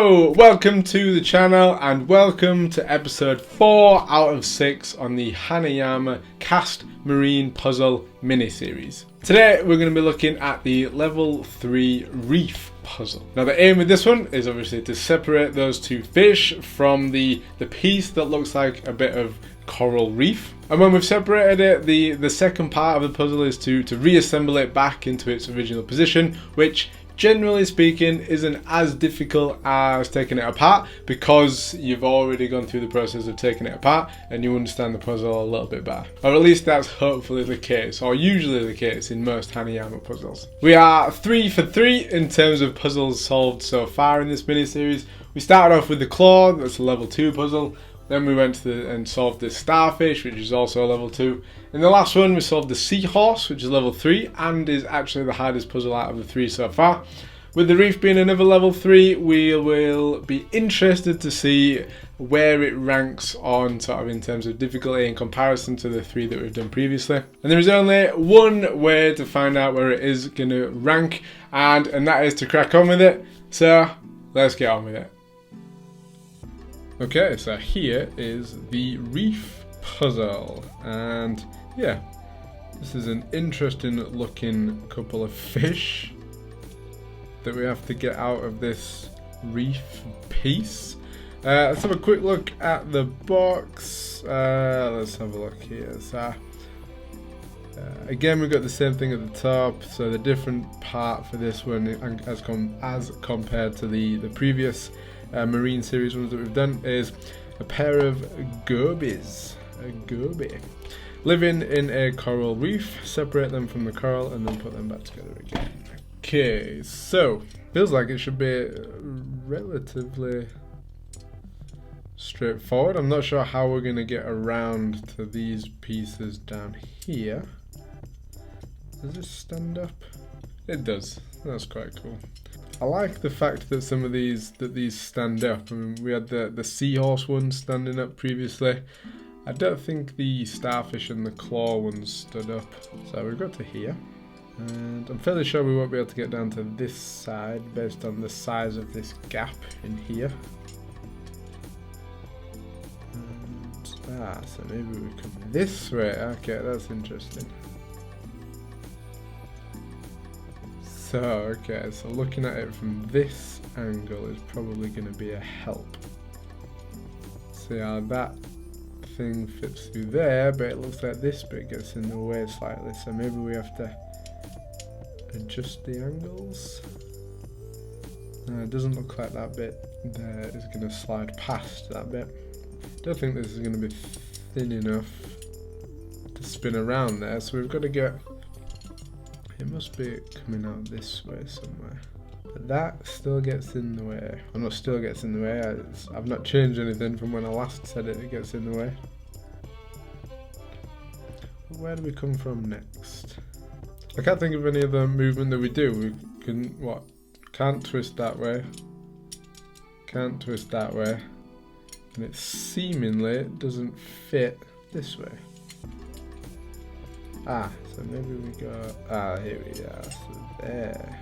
Hello, welcome to the channel and welcome to episode 4 out of 6 on the Hanayama Cast Marine Puzzle mini-series. Today we're going to be looking at the level 3 Reef Puzzle. Now the aim with this one is obviously to separate those two fish from the piece that looks like a bit of coral reef. And when we've separated it, the second part of the puzzle is to reassemble it back into its original position, which generally speaking isn't as difficult as taking it apart because you've already gone through the process of taking it apart and you understand the puzzle a little bit better. Or at least that's hopefully the case, or usually the case in most Hanayama puzzles. We are 3 for 3 in terms of puzzles solved so far in this mini-series. We started off with the claw, that's a level 2 puzzle. Then we went and solved the starfish, which is also a level 2. In the last one we solved the seahorse, which is level 3 and is actually the hardest puzzle out of the 3 so far. With the reef being another level 3, we will be interested to see where it ranks on sort of in terms of difficulty in comparison to the 3 that we've done previously. And there is only one way to find out where it is going to rank, and that is to crack on with it. So let's get on with it. Okay, so here is the reef puzzle, and yeah, this is an interesting looking couple of fish that we have to get out of this reef piece. Let's have a quick look at the box. Let's have a look here. So again, we've got the same thing at the top. So the different part for this one as compared to the previous marine series ones that we've done is a pair of gobies. A goby living in a coral reef. Separate them from the coral and then put them back together again. Okay, so feels like it should be relatively straightforward. I'm not sure how we're going to get around to these pieces down here. Does it stand up? It does. That's quite cool. I like the fact that some of these stand up. I mean, we had the seahorse one standing up previously. I don't think the starfish and the claw ones stood up. So we've got to here. And I'm fairly sure we won't be able to get down to this side based on the size of this gap in here. And, so maybe we come this way. Okay, that's interesting. So, okay, so looking at it from this angle is probably going to be a help. See how that thing fits through there, but it looks like this bit gets in the way slightly, so maybe we have to adjust the angles. No, it doesn't look like that bit there is going to slide past that bit. Don't think this is going to be thin enough to spin around there, so we've got to get... It must be coming out this way somewhere. But that still gets in the way. Or not still gets in the way. I've not changed anything from when I last said it gets in the way. But where do we come from next? I can't think of any other movement that we do. We can, what? Can't twist that way. Can't twist that way. And it seemingly doesn't fit this way. So maybe we go, here we are, so there.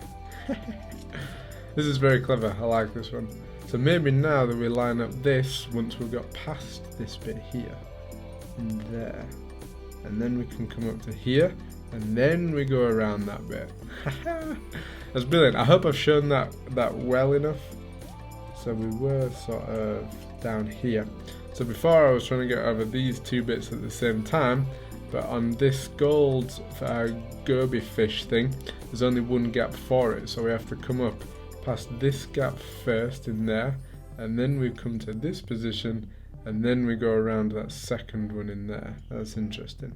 This is very clever, I like this one. So maybe now that we line up this, once we've got past this bit here, and there, and then we can come up to here, and then we go around that bit. That's brilliant. I hope I've shown that well enough. So we were sort of down here. So before I was trying to get over these two bits at the same time, but on this gold goby fish thing, there's only one gap for it, so we have to come up past this gap first in there, and then we come to this position, and then we go around that second one in there. That's interesting.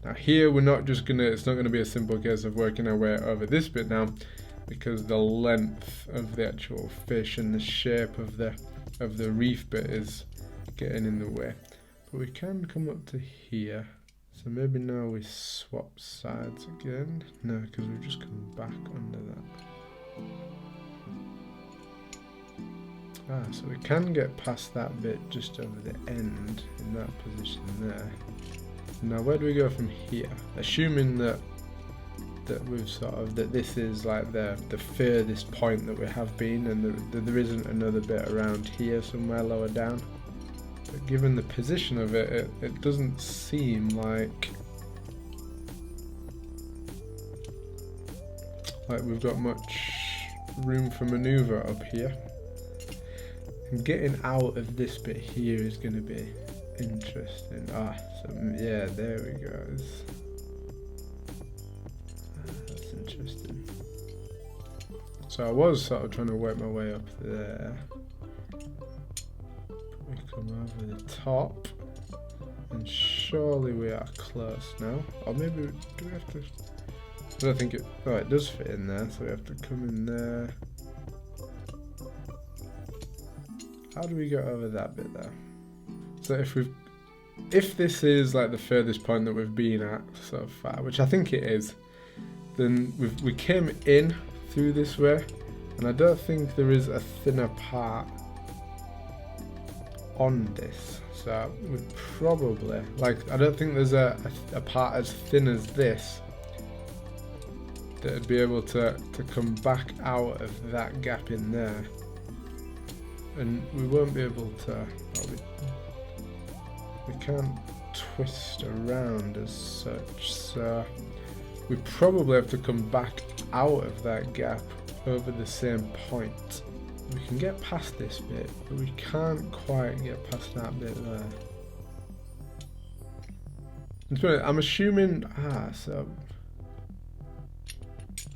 Now here we're not just gonna, it's not gonna be a simple case of working our way over this bit now, because the length of the actual fish and the shape of the reef bit is getting in the way. But we can come up to here. So maybe now we swap sides again. No, because we've just come back under that. So we can get past that bit just over the end in that position there. Now where do we go from here? Assuming that that we've sort of, that this is like the furthest point that we have been, and there isn't another bit around here somewhere lower down. But given the position of it, it doesn't seem like we've got much room for maneuver up here. And getting out of this bit here is going to be interesting. Yeah, there we go. That's interesting. So I was sort of trying to work my way up there. We come over the top, and surely we are close now. Or maybe, do we have to? I don't think it. Oh, it does fit in there, so we have to come in there. How do we get over that bit there? So if this is like the furthest point that we've been at so far, which I think it is, then we came in through this way, and I don't think there is a thinner part on this. So we probably, like, I don't think there's a part as thin as this that'd be able to come back out of that gap in there. And we won't be able to, we can't twist around as such, so we probably have to come back out of that gap over the same point. We can get past this bit, but we can't quite get past that bit there. I'm assuming,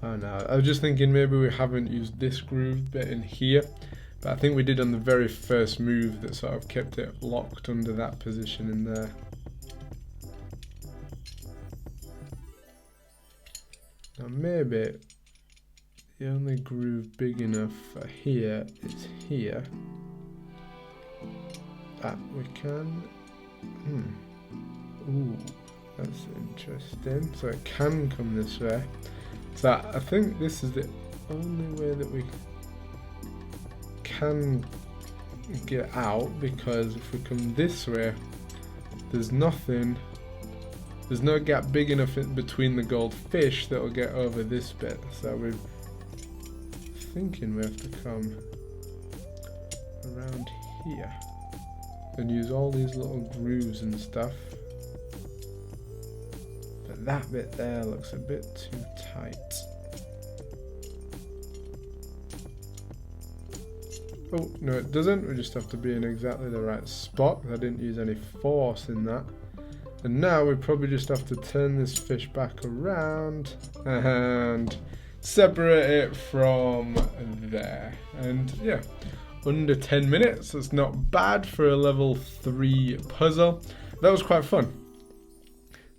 oh no, I was just thinking maybe we haven't used this groove bit in here. But I think we did on the very first move that sort of kept it locked under that position in there. Now maybe the only groove big enough for here is here. We can... Ooh, that's interesting. So it can come this way. So I think this is the only way that we can get out, because if we come this way, there's no gap big enough in between the goldfish that will get over this bit. So we're thinking we have to come around here and use all these little grooves and stuff. But that bit there looks a bit too tight. Oh, no it doesn't, we just have to be in exactly the right spot. I didn't use any force in that. And now we probably just have to turn this fish back around and separate it from there. And yeah, under 10 minutes, that's not bad for a level 3 puzzle. That was quite fun.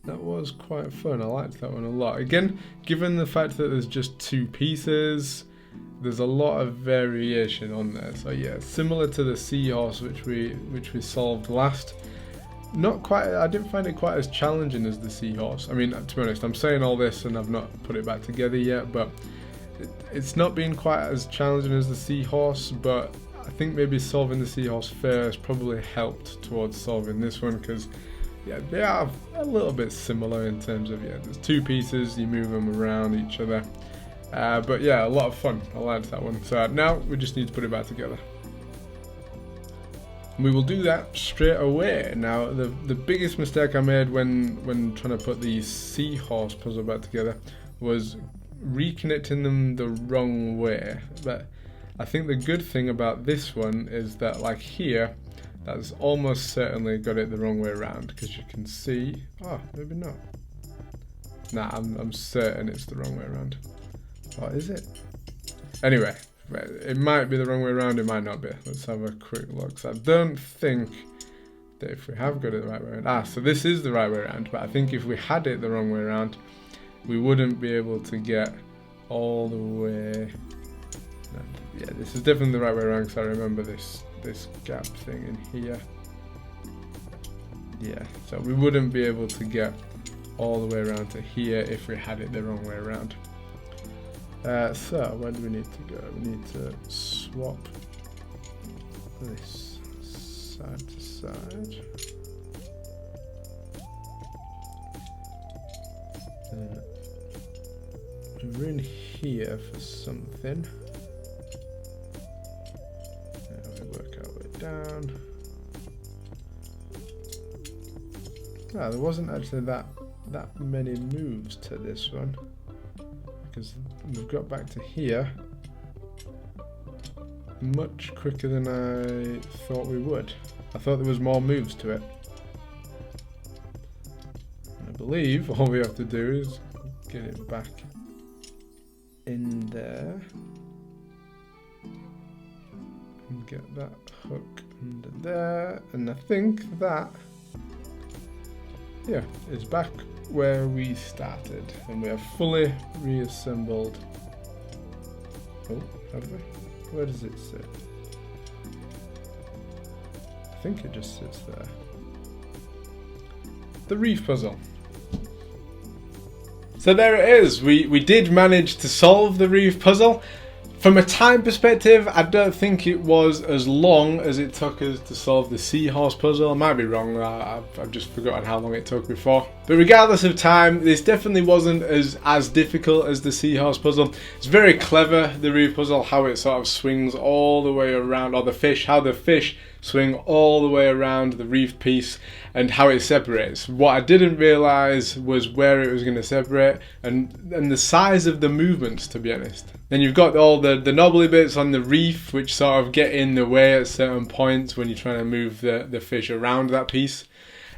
That was quite fun, I liked that one a lot. Again, given the fact that there's just 2 pieces, there's a lot of variation on there. So yeah, similar to the Seahorse which we solved last. Not quite, I didn't find it quite as challenging as the Seahorse. I mean, to be honest, I'm saying all this and I've not put it back together yet, but it's not been quite as challenging as the Seahorse, but I think maybe solving the Seahorse first probably helped towards solving this one, because yeah, they are a little bit similar in terms of, yeah, there's 2 pieces, you move them around each other. But yeah, a lot of fun. I liked that one. So now we just need to put it back together. We will do that straight away. Now, the biggest mistake I made when trying to put the Seahorse puzzle back together was reconnecting them the wrong way. But I think the good thing about this one is that, like here, that's almost certainly got it the wrong way around, because you can see, oh, maybe not. Nah, I'm certain it's the wrong way around. What is it? Anyway, it might be the wrong way around, it might not be. Let's have a quick look. So I don't think that if we have got it the right way around, so this is the right way around, but I think if we had it the wrong way around, we wouldn't be able to get all the way. No, yeah, this is definitely the right way around, because I remember this gap thing in here. Yeah, so we wouldn't be able to get all the way around to here if we had it the wrong way around. So where do we need to go? We need to swap this side to side. Then We're in here for something. Now we work our way down. Ah, there wasn't actually that many moves to this one, because we've got back to here much quicker than I thought we would. I thought there was more moves to it. And I believe all we have to do is get it back in there and get that hook under there, and I think that, yeah, it's back where we started, and we have fully reassembled. Oh, have we? Where does it sit? I think it just sits there. The reef puzzle. So there it is. We did manage to solve the reef puzzle. From a time perspective, I don't think it was as long as it took us to solve the Seahorse puzzle. I might be wrong, I've just forgotten how long it took before. But regardless of time, this definitely wasn't as difficult as the Seahorse puzzle. It's very clever, the reef puzzle, how it sort of swings all the way around, or how the fish swing all the way around the reef piece, and how it separates. What I didn't realise was where it was going to separate, and the size of the movements, to be honest. Then you've got all the knobbly bits on the reef, which sort of get in the way at certain points when you're trying to move the fish around that piece.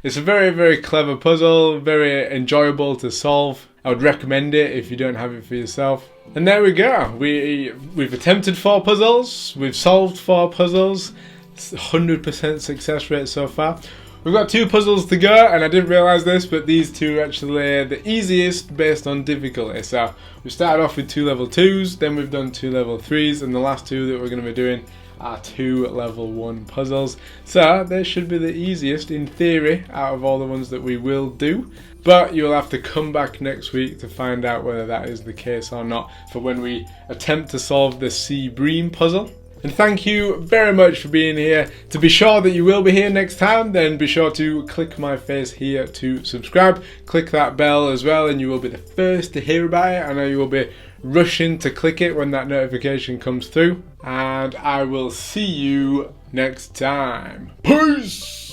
It's a very, very clever puzzle, very enjoyable to solve. I would recommend it if you don't have it for yourself. And there we go. We've attempted 4 puzzles, we've solved 4 puzzles. It's 100% success rate so far. We've got 2 puzzles to go, and I didn't realise this, but these 2 are actually the easiest based on difficulty. So we started off with 2 level 2s, then we've done 2 level 3s, and the last 2 that we're going to be doing are 2 level 1 puzzles. So they should be the easiest in theory out of all the ones that we will do. But you'll have to come back next week to find out whether that is the case or not for when we attempt to solve the sea bream puzzle. And thank you very much for being here. To be sure that you will be here next time, then be sure to click my face here to subscribe. Click that bell as well, and you will be the first to hear about it. I know you will be rushing to click it when that notification comes through. And I will see you next time. Peace!